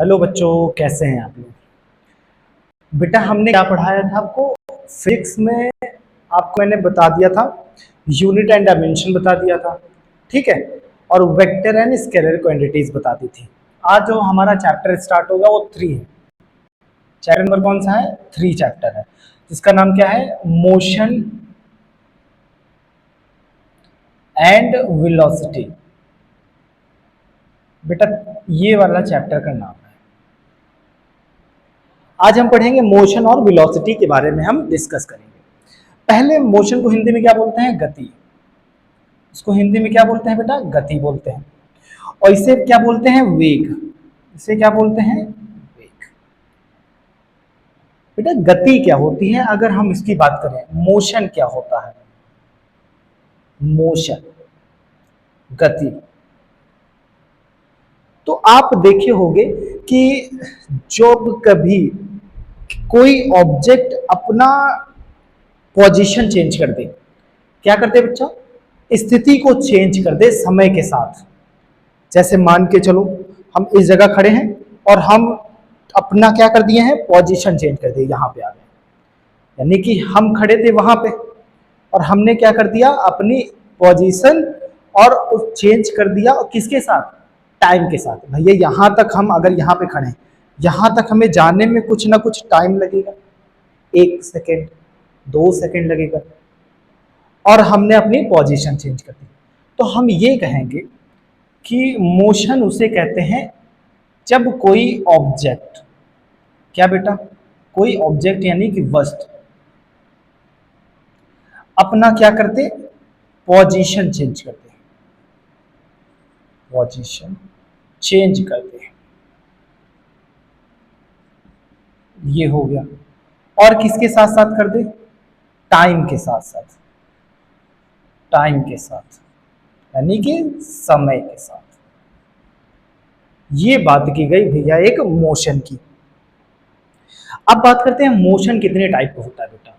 Hello बच्चों, कैसे हैं आप लोग। बेटा हमने क्या पढ़ाया था आपको फिजिक्स में। आपको मैंने बता दिया था यूनिट एंड डायमेंशन बता दिया था, ठीक है। और वेक्टर एंड स्केलर क्वांटिटीज बता दी थी। आज जो हमारा चैप्टर स्टार्ट होगा वो 3 है। चैप्टर नंबर कौन सा है? 3 चैप्टर है, जिसका नाम क्या है? Motion and velocity. बेटा ये वाला चैप्टर का नाम है। आज हम पढ़ेंगे मोशन और वेलोसिटी के बारे में हम डिस्कस करेंगे। पहले मोशन को हिंदी में क्या बोलते हैं? गति। इसको हिंदी में क्या बोलते हैं बेटा? गति बोलते हैं। और इसे क्या बोलते हैं? वेग। इसे क्या बोलते हैं? वेग। बेटा गति क्या होती है अगर हम इसकी बात करें? मोशन क्या होता है? मोशन, गति। तो आप देखे होंगे कि जब कभी कोई ऑब्जेक्ट अपना पोजीशन चेंज कर दे, क्या करते बच्चा? स्थिति को चेंज कर दे समय के साथ। जैसे मान के चलो हम इस जगह खड़े हैं और हम अपना क्या कर दिए हैं? पोजीशन चेंज कर दिए, यहां पे आ गए। यानी कि हम खड़े थे वहां पे और हमने क्या कर दिया? अपनी पोजीशन और उस चेंज कर दिया। और किसके साथ? टाइम के साथ। भैया यहां तक हम अगर यहाँ पे खड़े हैं, यहां तक हमें जाने में कुछ ना कुछ टाइम लगेगा, 1 सेकेंड 2 सेकेंड लगेगा, और हमने अपनी पोजीशन चेंज कर दी। तो हम ये कहेंगे कि मोशन उसे कहते हैं जब कोई ऑब्जेक्ट, क्या बेटा? कोई ऑब्जेक्ट यानी कि वस्तु अपना क्या करते? पोजीशन चेंज करते। पोजीशन चेंज करते, ये हो गया। और किसके साथ साथ कर दे? टाइम के साथ साथ। टाइम के साथ यानी कि समय के साथ। ये बात की गई भैया एक मोशन की। अब बात करते हैं मोशन कितने टाइप का होता है बेटा,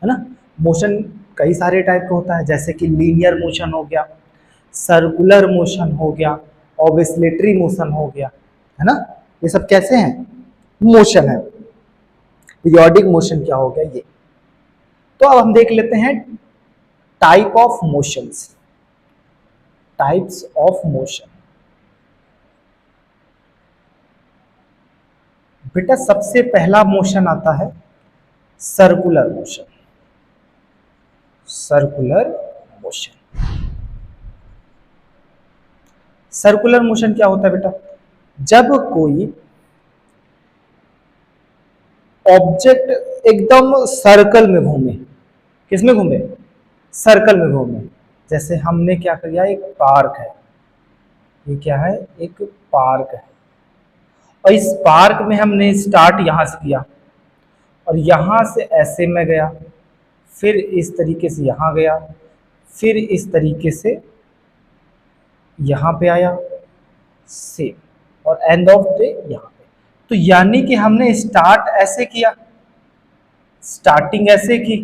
है ना। मोशन कई सारे टाइप का होता है, जैसे कि लीनियर मोशन हो गया, सर्कुलर मोशन हो गया, ऑसिलेटरी मोशन हो गया, है ना। ये सब कैसे हैं? मोशन है। पीरियोडिक मोशन क्या हो गया ये। तो अब हम देख लेते हैं type of motions. Types of motion. बेटा सबसे पहला मोशन आता है circular motion. Circular motion. Circular motion क्या होता है बेटा? जब कोई ऑब्जेक्ट एकदम सर्कल में घूमे। किस में घूमे? सर्कल में घूमे। जैसे हमने क्या किया, एक पार्क है, ये क्या है? एक पार्क है, और इस पार्क में हमने स्टार्ट यहां से किया और यहां से ऐसे में गया, फिर इस तरीके से यहां गया, फिर इस तरीके से यहां पे आया, सेम, और एंड ऑफ डे यहां पे। तो यानी कि हमने स्टार्ट ऐसे किया, स्टार्टिंग ऐसे की,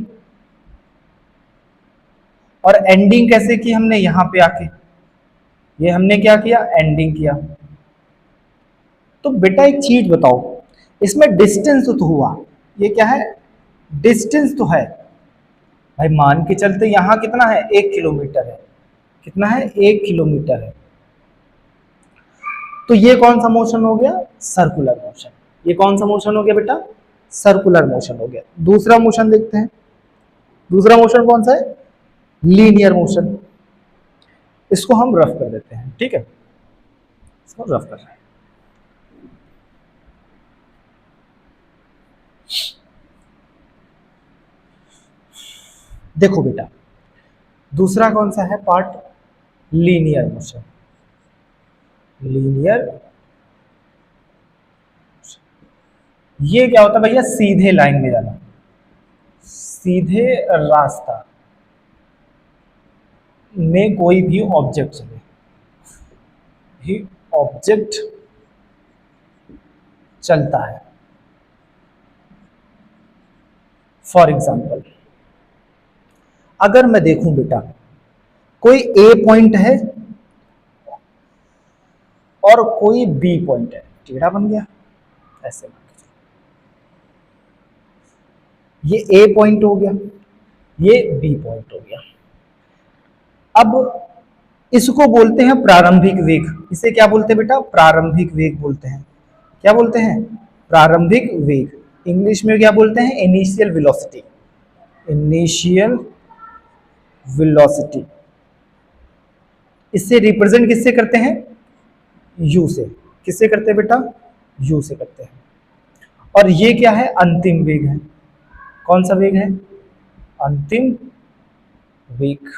और एंडिंग कैसे की? हमने यहां पे आके, ये हमने क्या किया? एंडिंग किया। तो बेटा एक चीज बताओ, इसमें डिस्टेंस तो हुआ, ये क्या है? डिस्टेंस तो है भाई। मान के चलते यहां कितना है? 1 किलोमीटर है। कितना है? 1 किलोमीटर है। तो ये कौन सा मोशन हो गया? Circular motion. ये कौन सा मोशन हो गया बेटा? सर्कुलर मोशन हो गया। दूसरा मोशन देखते हैं। दूसरा मोशन कौन सा है? Linear motion. इसको हम रफ कर देते हैं, ठीक है। इसको रफ कर रहे हैं। देखो बेटा दूसरा कौन सा है पार्ट? Linear motion. लीनियर, ये क्या होता है भैया? सीधे लाइन में जाना, सीधे रास्ता में कोई भी ऑब्जेक्ट चले, भी ऑब्जेक्ट चलता है। फॉर एग्जाम्पल अगर मैं देखूं बेटा, कोई ए पॉइंट है और कोई बी पॉइंट है, टेढ़ा बन गया, ऐसे मान के चलो। ये ए पॉइंट हो गया, ये बी पॉइंट हो गया। अब इसको बोलते हैं प्रारंभिक वेग। इसे क्या बोलते हैं बेटा? प्रारंभिक वेग बोलते हैं। क्या बोलते हैं? प्रारंभिक वेग। इंग्लिश में क्या बोलते हैं? Initial velocity. Initial velocity. इससे रिप्रेजेंट किससे करते हैं? यू से। किससे करते हैं बेटा? यू से करते हैं। और ये क्या है? अंतिम वेग है। कौन सा वेग है? अंतिम वेग।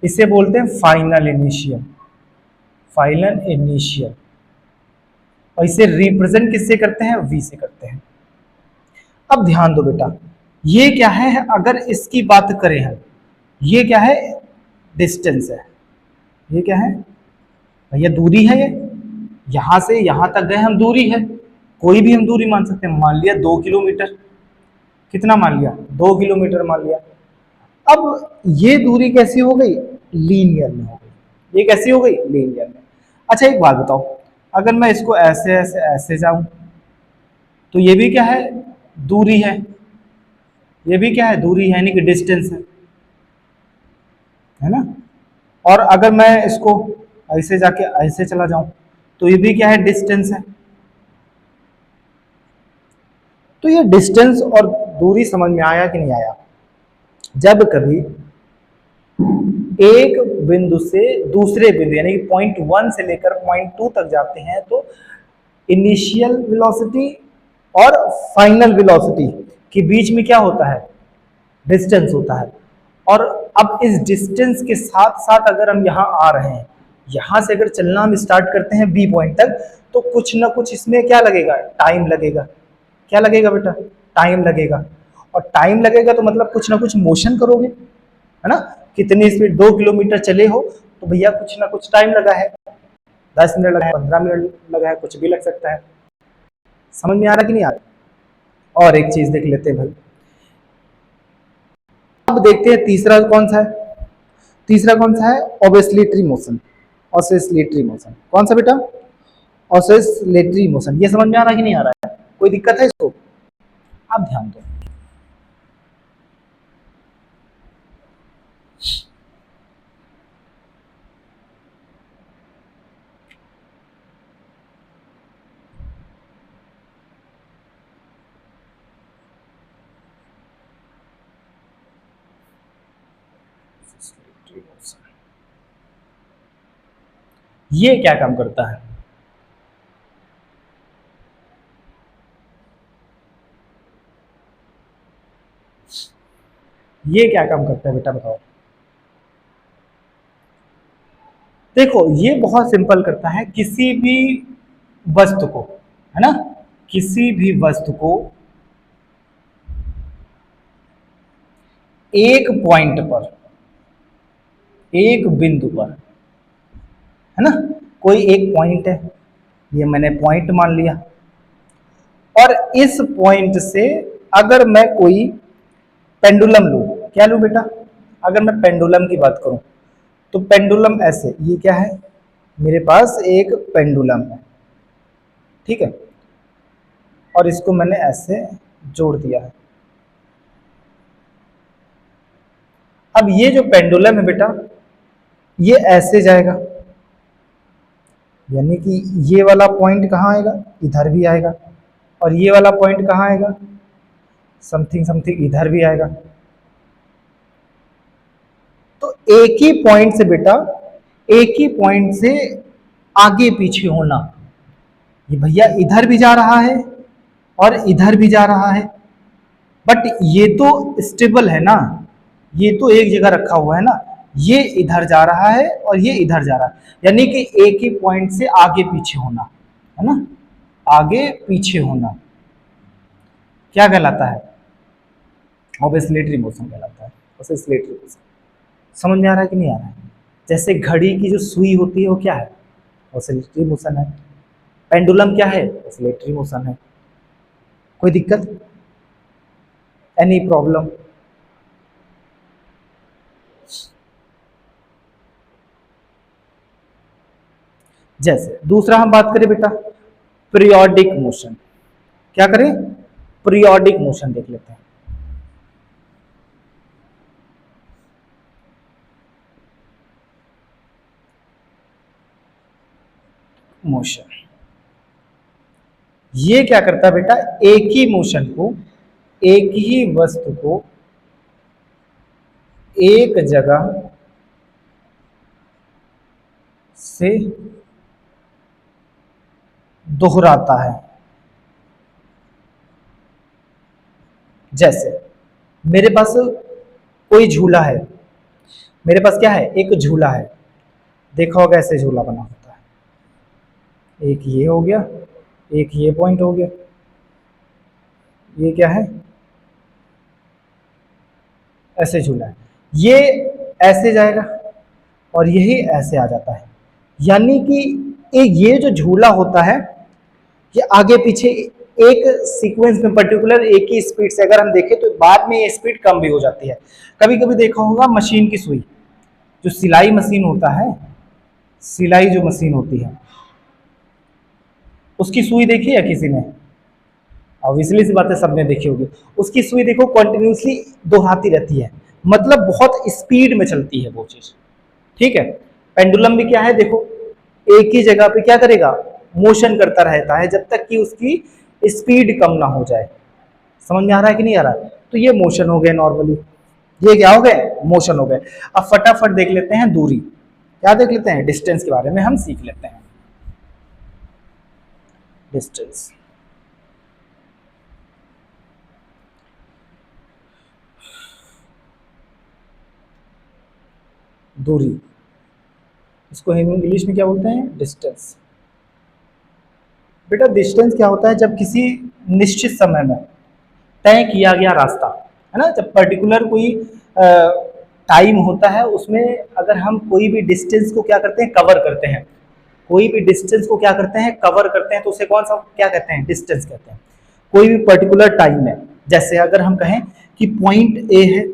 इसे बोलते हैं फाइनल इनिशियल। Final initial. और इसे रिप्रेजेंट किससे करते हैं? वी से करते हैं। अब ध्यान दो बेटा, ये क्या है? अगर इसकी बात करें हम, ये क्या है? डिस्टेंस है। ये क्या है भैया? दूरी है। ये यहां से यहां तक गए हम, दूरी है। कोई भी हम दूरी मान सकते हैं। मान लिया 2 किलोमीटर। कितना मान लिया? 2 किलोमीटर मान लिया। अब ये दूरी कैसी हो गई? लीनियर में हो गई। ये कैसी हो गई? लीनियर में। अच्छा एक बात बताओ, अगर मैं इसको ऐसे ऐसे ऐसे जाऊं तो ये भी क्या है? दूरी है। ये भी क्या है? दूरी है, यानी कि डिस्टेंस है ना। और अगर मैं इसको ऐसे जाके ऐसे चला जाऊं तो ये भी क्या है? डिस्टेंस है। तो ये डिस्टेंस और दूरी समझ में आया कि नहीं आया? जब कभी एक बिंदु से दूसरे बिंदु यानी कि पॉइंट 1 से लेकर पॉइंट 2 तक जाते हैं तो इनिशियल वेलोसिटी और फाइनल वेलोसिटी के बीच में क्या होता है? डिस्टेंस होता है। और अब इस डिस्टेंस के साथ साथ अगर हम यहाँ आ रहे हैं, यहाँ से अगर चलना हम स्टार्ट करते हैं बी पॉइंट तक, तो कुछ ना कुछ इसमें क्या लगेगा? टाइम लगेगा। क्या लगेगा बेटा? टाइम लगेगा। और टाइम लगेगा तो मतलब कुछ ना कुछ मोशन करोगे, है ना। कितनी स्पीड? 2 किलोमीटर चले हो तो भैया कुछ ना कुछ टाइम लगा है। 10 मिनट लगा है, 15 मिनट लगा है, कुछ भी लग सकता है। समझ में आ रहा कि नहीं आ रहा? और एक चीज देख लेते हैं भाई। अब देखते हैं तीसरा कौन सा है। तीसरा कौन सा है? Oscillatory motion. ऑसिलेटरी मोशन कौन सा बेटा? Oscillatory motion. ये समझ में आ रहा है कि नहीं आ रहा है? कोई दिक्कत है इसको? आप ध्यान दो। ये क्या काम करता है? ये क्या काम करता है बेटा बताओ? देखो ये बहुत सिंपल करता है। किसी भी वस्तु को, है ना, किसी भी वस्तु को एक पॉइंट पर, एक बिंदु पर, है ना, कोई एक पॉइंट है, ये मैंने पॉइंट मान लिया। और इस पॉइंट से अगर मैं कोई पेंडुलम लूं, क्या लूं बेटा? अगर मैं पेंडुलम की बात करूं तो पेंडुलम ऐसे, ये क्या है? मेरे पास एक पेंडुलम है, ठीक है, और इसको मैंने ऐसे जोड़ दिया है। अब ये जो पेंडुलम है बेटा, ये ऐसे जाएगा, यानी कि ये वाला पॉइंट कहाँ आएगा? इधर भी आएगा। और ये वाला पॉइंट कहाँ आएगा? समथिंग समथिंग इधर भी आएगा। तो एक ही पॉइंट से बेटा, एक ही पॉइंट से आगे पीछे होना, ये भैया इधर भी जा रहा है और इधर भी जा रहा है, बट ये तो स्टेबल है ना, ये तो एक जगह रखा हुआ है ना। ये इधर जा रहा है और ये इधर जा रहा है, यानी कि एक ही पॉइंट से आगे पीछे होना, है ना, आगे पीछे होना क्या कहलाता है? ऑसिलेटरी मोशन कहलाता है। ऑसिलेटरी मोशन समझ में आ रहा है कि नहीं आ रहा है? जैसे घड़ी की जो सुई होती है वो क्या है? ऑसिलेटरी मोशन है। पेंडुलम क्या है? ऑसिलेटरी मोशन है। कोई दिक्कत? Any problem? जैसे दूसरा हम बात करें बेटा पीरियोडिक मोशन, क्या करें, पीरियोडिक मोशन देख लेते हैं। मोशन ये क्या करता है बेटा, एक ही मोशन को, एक ही वस्तु को एक जगह से दोहराता है। जैसे मेरे पास कोई झूला है, मेरे पास क्या है, एक झूला है, देखा होगा ऐसे झूला बना होता है, एक ये हो गया, एक ये पॉइंट हो गया, ये क्या है, ऐसे झूला है, ये ऐसे जाएगा और यही ऐसे आ जाता है। यानी कि ये जो झूला होता है ये आगे पीछे एक सीक्वेंस में पर्टिकुलर एक ही स्पीड से अगर हम देखें तो बाद में ये स्पीड कम भी हो जाती है। कभी कभी देखा होगा मशीन की सुई, जो सिलाई मशीन होता है, सिलाई जो मशीन होती है उसकी सुई देखी है किसी ने, ऑब्वियसली सी बात है सबने देखी होगी। उसकी सुई देखो कंटिन्यूसली दोहराती रहती है, मतलब बहुत स्पीड में चलती है वो चीज, ठीक है। पेंडुलम भी क्या है, देखो एक ही जगह पे क्या करेगा, मोशन करता रहता है जब तक कि उसकी स्पीड कम ना हो जाए। समझ में आ रहा है कि नहीं आ रहा है? तो ये मोशन हो गए नॉर्मली, ये क्या हो गए, मोशन हो गए। अब फटाफट देख लेते हैं दूरी, क्या देख लेते हैं, डिस्टेंस के बारे में हम सीख लेते हैं। डिस्टेंस, दूरी, इसको इंग्लिश में क्या बोलते हैं, डिस्टेंस। बेटा डिस्टेंस क्या होता है, जब किसी निश्चित समय में तय किया गया रास्ता है ना, जब पर्टिकुलर कोई टाइम होता है उसमें अगर हम कोई भी डिस्टेंस को क्या करते हैं, कवर करते हैं, कोई भी डिस्टेंस को क्या करते हैं, कवर करते हैं, तो उसे कौन सा क्या कहते हैं, डिस्टेंस कहते हैं। कोई भी पर्टिकुलर टाइम में, जैसे अगर हम कहें कि पॉइंट ए है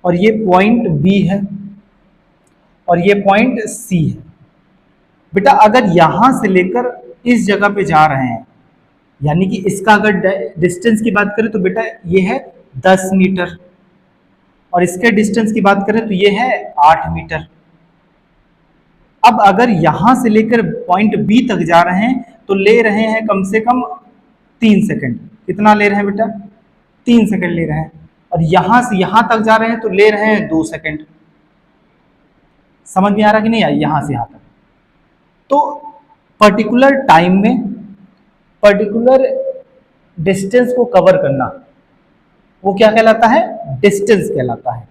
और ये पॉइंट बी है और ये पॉइंट सी है। बेटा अगर यहां से लेकर इस जगह पे जा रहे हैं, यानी कि इसका अगर डिस्टेंस की बात करें तो बेटा ये है 10 मीटर और इसके डिस्टेंस की बात करें तो ये है 8 मीटर। अब अगर यहां से लेकर पॉइंट बी तक जा रहे हैं तो ले रहे हैं कम से कम 3 सेकंड। कितना ले रहे हैं बेटा, 3 सेकंड ले रहे हैं। और यहां से यहां तक जा रहे हैं तो ले रहे हैं 2 सेकंड। समझ में आ रहा कि नहीं आई, यहां से यहां तक। तो पर्टिकुलर टाइम में पर्टिकुलर डिस्टेंस को कवर करना वो क्या कहलाता है, डिस्टेंस कहलाता है।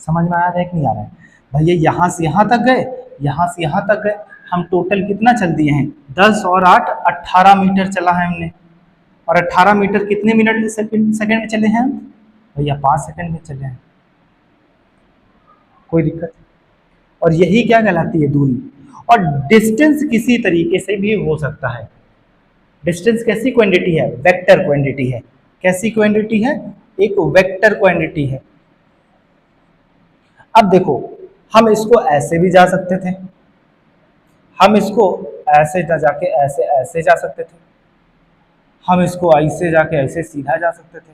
समझ में आ रहा है कि नहीं आ रहा है भैया, यहां से यहां तक गए, यहां से यहां तक गए, हम टोटल कितना चल दिए हैं, 10 और 8 18 मीटर चला है हमने। और 18 मीटर कितने मिनट सेकंड में चले हैं हम भैया, 5 सेकंड में चले हैं। कोई दिक्कत, और यही क्या कहलाती है, दूरी। और डिस्टेंस किसी तरीके से भी हो सकता है। डिस्टेंस कैसी क्वांटिटी है, वेक्टर क्वांटिटी है। कैसी क्वांटिटी है, एक वेक्टर क्वांटिटी है। अब देखो हम इसको ऐसे भी जा सकते थे, हम इसको ऐसे जा जाके ऐसे ऐसे जा सकते थे, हम इसको ऐसे जाके ऐसे सीधा जा सकते थे।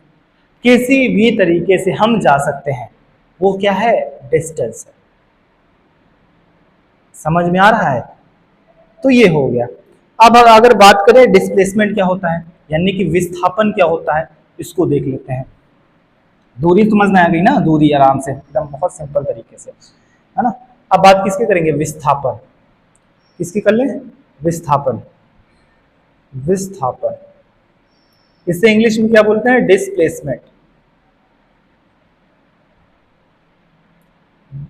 किसी भी तरीके से हम जा सकते हैं, वो क्या है, डिस्टेंस है। समझ में आ रहा है, तो ये हो गया। अब अगर बात करें डिस्प्लेसमेंट क्या होता है, यानी कि विस्थापन क्या होता है, इसको देख लेते हैं। दूरी समझ में आ गई ना, दूरी आराम से एकदम बहुत सिंपल तरीके से, है ना। अब बात किसकी करेंगे, विस्थापन। किसकी कर लें, विस्थापन। विस्थापन इसे इंग्लिश में क्या बोलते हैं, डिस्प्लेसमेंट।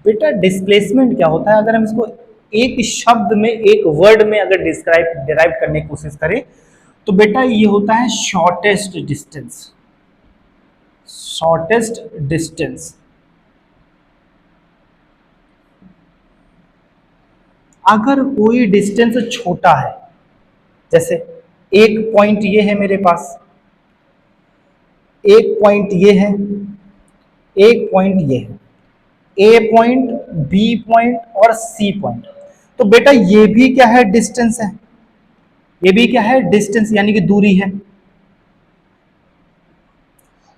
बेटा डिस्प्लेसमेंट क्या होता है, अगर हम इसको एक शब्द में, एक वर्ड में अगर डिराइव करने की कोशिश करें तो बेटा ये होता है शॉर्टेस्ट डिस्टेंस। शॉर्टेस्ट डिस्टेंस, अगर कोई डिस्टेंस छोटा है, जैसे एक पॉइंट ये है मेरे पास, एक पॉइंट ये है, एक पॉइंट ये है, ए पॉइंट, बी पॉइंट और सी पॉइंट। तो बेटा ये भी क्या है, डिस्टेंस है, ये भी क्या है, डिस्टेंस यानी कि दूरी है।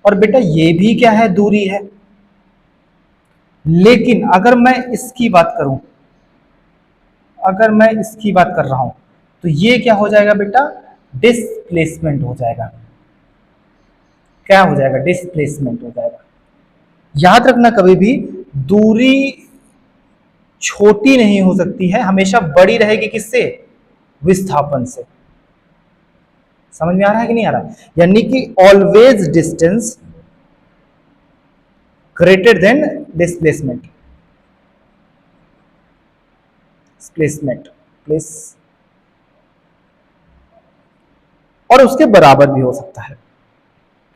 और बेटा ये भी क्या है, दूरी है। लेकिन अगर मैं इसकी बात करूं, अगर मैं इसकी बात कर रहा हूं, तो ये क्या हो जाएगा बेटा, डिस्प्लेसमेंट हो जाएगा। क्या हो जाएगा, डिस्प्लेसमेंट हो जाएगा। याद रखना कभी भी दूरी छोटी नहीं हो सकती है, हमेशा बड़ी रहेगी। किससे, विस्थापन से। समझ में आ रहा है कि नहीं आ रहा है? यानी कि always distance greater than displacement, displacement place, और उसके बराबर भी हो सकता है,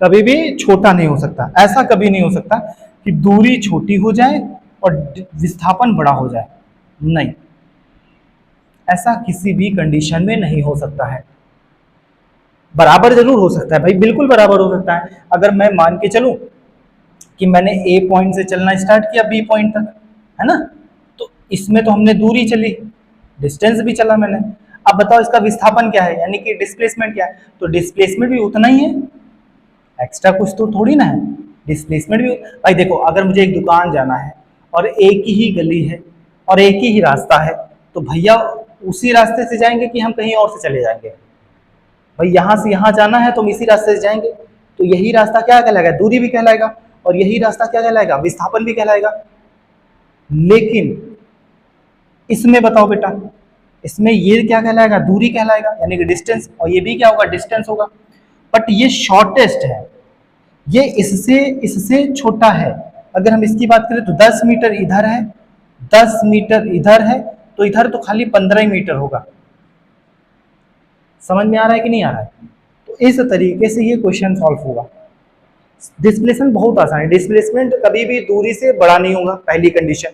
कभी भी छोटा नहीं हो सकता। ऐसा कभी नहीं हो सकता कि दूरी छोटी हो जाए और विस्थापन बड़ा हो जाए, नहीं, ऐसा किसी भी कंडीशन में नहीं हो सकता है। बराबर जरूर हो सकता है भाई, बिल्कुल बराबर हो सकता है। अगर मैं मान के चलूं कि मैंने ए पॉइंट से चलना स्टार्ट किया बी पॉइंट तक, है ना, तो इसमें तो हमने दूरी चली, डिस्टेंस भी चला मैंने। अब बताओ इसका विस्थापन क्या है, यानी कि डिस्प्लेसमेंट क्या है, तो डिस्प्लेसमेंट भी उतना ही है, एक्स्ट्रा कुछ तो थोड़ी ना है। डिस्प्लेसमेंट भी भाई देखो, अगर मुझे एक दुकान जाना है और एक ही गली है और एक ही रास्ता है, तो भैया उसी रास्ते से जाएंगे कि हम कहीं और से चले जाएंगे? भाई यहाँ से यहाँ जाना है तो हम इसी रास्ते से जाएंगे, तो यही रास्ता क्या कहलाएगा, दूरी भी कहलाएगा, और यही रास्ता क्या कहलाएगा, विस्थापन भी कहलाएगा। लेकिन इसमें बताओ बेटा, इसमें ये क्या कहलाएगा, दूरी कहलाएगा, यानी कि डिस्टेंस, और ये भी क्या होगा, डिस्टेंस होगा। बट ये शॉर्टेस्ट है, ये इससे इससे छोटा है। अगर हम इसकी बात करें तो 10 मीटर इधर है, 10 मीटर इधर है, तो इधर तो खाली 15 मीटर होगा। समझ में आ रहा है कि नहीं आ रहा है? तो इस तरीके से ये क्वेश्चन सॉल्व होगा। डिस्प्लेसमेंट बहुत आसान है, डिस्प्लेसमेंट कभी भी दूरी से बड़ा नहीं होगा, पहली कंडीशन।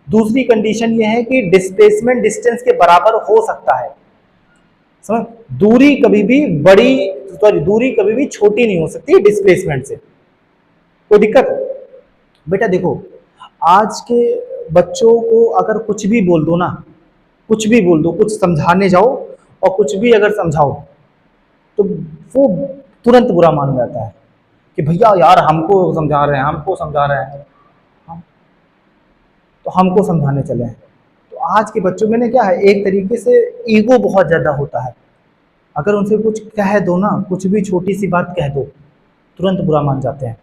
दूसरी कंडीशन ये है कि डिस्प्लेसमेंट डिस्टेंस के बराबर हो सकता है। समझ, दूरी कभी भी बड़ी, सॉरी दूरी कभी भी छोटी नहीं हो सकती डिस्प्लेसमेंट से। कोई दिक्कत है? बेटा देखो, आज के बच्चों को अगर कुछ भी बोल दो ना, कुछ भी बोल दो, कुछ समझाने जाओ और कुछ भी अगर समझाओ, तो वो तुरंत बुरा मान जाता है कि भैया यार हमको समझा रहे हैं, हमको समझा रहे हैं, तो हमको समझाने चले हैं। तो आज के बच्चों में ना क्या है, एक तरीके से ईगो बहुत ज़्यादा होता है। अगर उनसे कुछ कह दो ना, कुछ भी छोटी सी बात कह दो, तुरंत बुरा मान जाते हैं।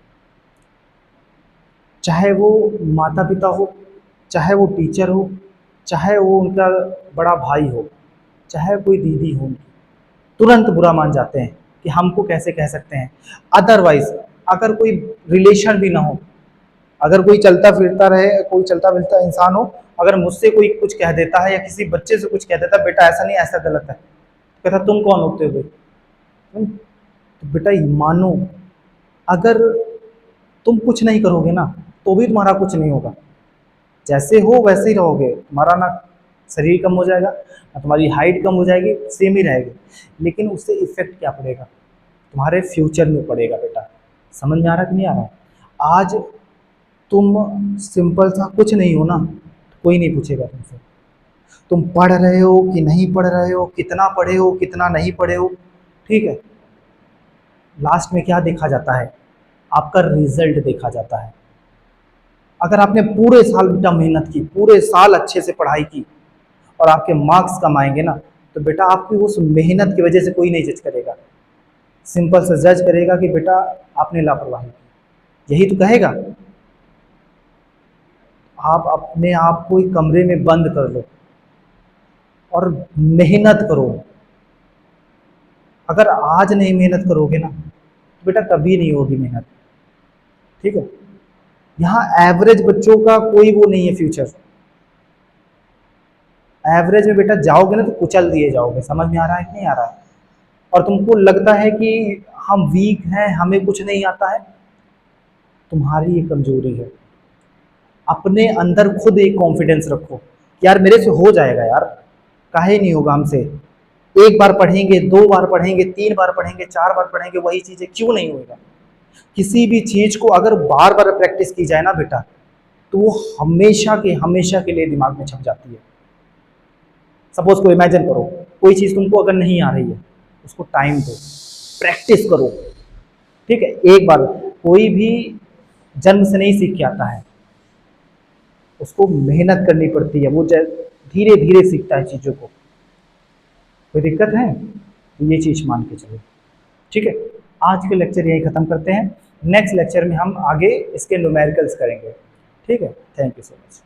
चाहे वो माता पिता हो, चाहे वो टीचर हो, चाहे वो उनका बड़ा भाई हो, चाहे कोई दीदी हो, तुरंत बुरा मान जाते हैं कि हमको कैसे कह सकते हैं। अदरवाइज अगर कोई रिलेशन भी ना हो, अगर कोई चलता फिरता रहे, कोई चलता फिरता इंसान हो, अगर मुझसे कोई कुछ कह देता है या किसी बच्चे से कुछ कह देता है, बेटा ऐसा नहीं, ऐसा गलत है, तो कहता तुम कौन होते हो? तो बेटा मानो, अगर तुम कुछ नहीं करोगे ना, तो भी तुम्हारा कुछ नहीं होगा। जैसे हो वैसे ही रहोगे, तुम्हारा ना शरीर कम हो जाएगा, ना तुम्हारी हाइट कम हो जाएगी, सेम ही रहेगी। लेकिन उससे इफेक्ट क्या पड़ेगा, तुम्हारे फ्यूचर में पड़ेगा बेटा। समझ में आ रहा कि नहीं आ रहा? आज तुम सिंपल सा कुछ नहीं हो ना, कोई नहीं पूछेगा तुमसे तुम पढ़ रहे हो कि नहीं पढ़ रहे हो, कितना पढ़े हो, कितना नहीं पढ़े हो, ठीक है। लास्ट में क्या देखा जाता है, आपका रिजल्ट देखा जाता है। अगर आपने पूरे साल बेटा मेहनत की, पूरे साल अच्छे से पढ़ाई की और आपके मार्क्स कम आएंगे ना, तो बेटा आपकी उस मेहनत की वजह से कोई नहीं जज करेगा। सिंपल से जज करेगा कि बेटा आपने लापरवाही की, यही तो कहेगा। आप अपने आप को एक कमरे में बंद कर लो और मेहनत करो। अगर आज नहीं मेहनत करोगे ना, तो बेटा कभी नहीं होगी मेहनत, ठीक है। यहाँ एवरेज बच्चों का कोई वो नहीं है फ्यूचर। एवरेज में बेटा जाओगे ना तो कुचल दिए जाओगे। समझ में आ रहा है कि नहीं आ रहा है? और तुमको लगता है कि हम वीक हैं, हमें कुछ नहीं आता है, तुम्हारी ये कमजोरी है। अपने अंदर खुद एक कॉन्फिडेंस रखो, यार मेरे से हो जाएगा यार, काहे नहीं होगा हमसे। एक बार पढ़ेंगे, 2 बार पढ़ेंगे, 3 बार पढ़ेंगे, 4 बार पढ़ेंगे, वही चीज़ें क्यों नहीं होगा। किसी भी चीज़ को अगर बार बार प्रैक्टिस की जाए ना बेटा, तो वो हमेशा के लिए दिमाग में छप जाती है। सपोज को इमेजिन करो, कोई चीज़ तुमको अगर नहीं आ रही है, उसको टाइम दो, प्रैक्टिस करो, ठीक है। एक बार, कोई भी जन्म से नहीं सीख के आता है, उसको मेहनत करनी पड़ती है, वो धीरे धीरे सीखता है चीज़ों को। कोई दिक्कत है तो ये चीज़ मान के चलो, ठीक है। आज के लेक्चर यही ख़त्म करते हैं, नेक्स्ट लेक्चर में हम आगे इसके न्यूमेरिकल्स करेंगे, ठीक है। Thank you so much.